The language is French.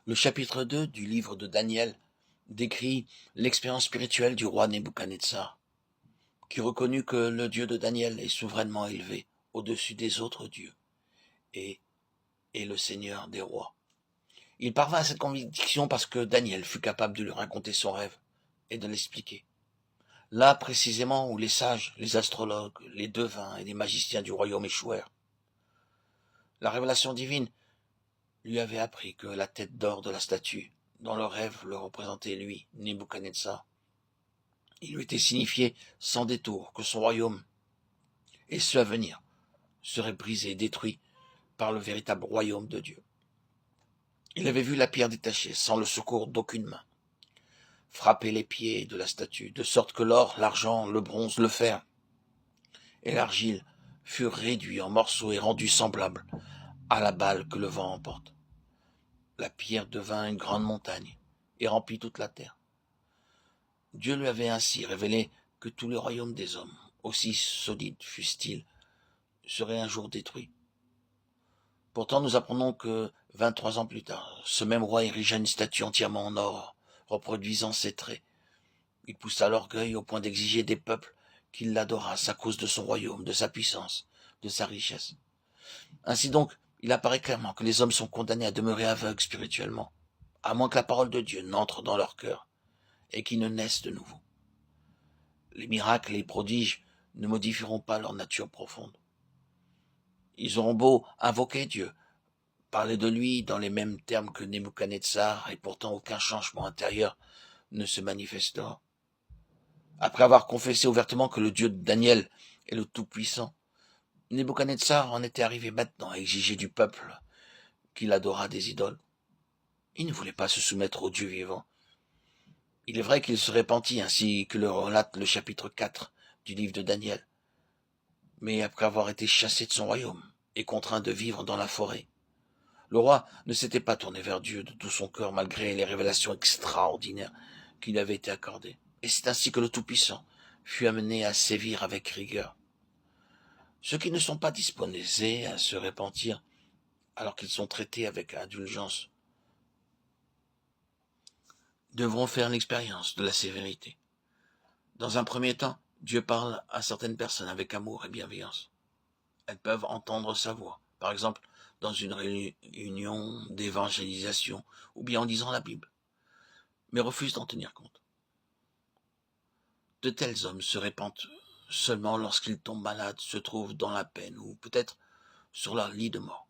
Le chapitre 2 du livre de Daniel décrit l'expérience spirituelle du roi Nebuchadnezzar, qui reconnut que le Dieu de Daniel est souverainement élevé au-dessus des autres dieux et est le Seigneur des rois. Il parvint à cette conviction parce que Daniel fut capable de lui raconter son rêve et de l'expliquer. Là précisément où les sages, les astrologues, les devins et les magiciens du royaume échouèrent. La révélation divine lui avait appris que la tête d'or de la statue, dont le rêve le représentait lui, Nebuchadnezzar, il lui était signifié sans détour que son royaume, et ceux à venir, serait brisé et détruit par le véritable royaume de Dieu. Il avait vu la pierre détachée, sans le secours d'aucune main, frapper les pieds de la statue, de sorte que l'or, l'argent, le bronze, le fer et l'argile furent réduits en morceaux et rendus semblables à la balle que le vent emporte. La pierre devint une grande montagne et remplit toute la terre. Dieu lui avait ainsi révélé que tous les royaumes des hommes, aussi solides fussent-ils, seraient un jour détruits. Pourtant, nous apprenons que 23 ans plus tard, ce même roi érigea une statue entièrement en or, reproduisant ses traits. Il poussa l'orgueil au point d'exiger des peuples qu'ils l'adorassent à cause de son royaume, de sa puissance, de sa richesse. Ainsi donc, il apparaît clairement que les hommes sont condamnés à demeurer aveugles spirituellement, à moins que la parole de Dieu n'entre dans leur cœur et qu'ils ne naissent de nouveau. Les miracles et les prodiges ne modifieront pas leur nature profonde. Ils auront beau invoquer Dieu, parler de lui dans les mêmes termes que Nebuchadnezzar, et pourtant aucun changement intérieur ne se manifestera. Après avoir confessé ouvertement que le Dieu de Daniel est le Tout-Puissant, Nebuchadnezzar en était arrivé maintenant à exiger du peuple qu'il adorât des idoles. Il ne voulait pas se soumettre au Dieu vivant. Il est vrai qu'il se repentit, ainsi que le relate le chapitre 4 du livre de Daniel. Mais après avoir été chassé de son royaume et contraint de vivre dans la forêt, le roi ne s'était pas tourné vers Dieu de tout son cœur malgré les révélations extraordinaires qui lui avaient été accordées. Et c'est ainsi que le Tout-Puissant fut amené à sévir avec rigueur. Ceux qui ne sont pas disposés à se repentir alors qu'ils sont traités avec indulgence devront faire l'expérience de la sévérité. Dans un premier temps, Dieu parle à certaines personnes avec amour et bienveillance. Elles peuvent entendre sa voix, par exemple dans une réunion d'évangélisation ou bien en lisant la Bible, mais refusent d'en tenir compte. De tels hommes se repentent seulement lorsqu'ils tombent malades, se trouvent dans la peine ou peut-être sur leur lit de mort.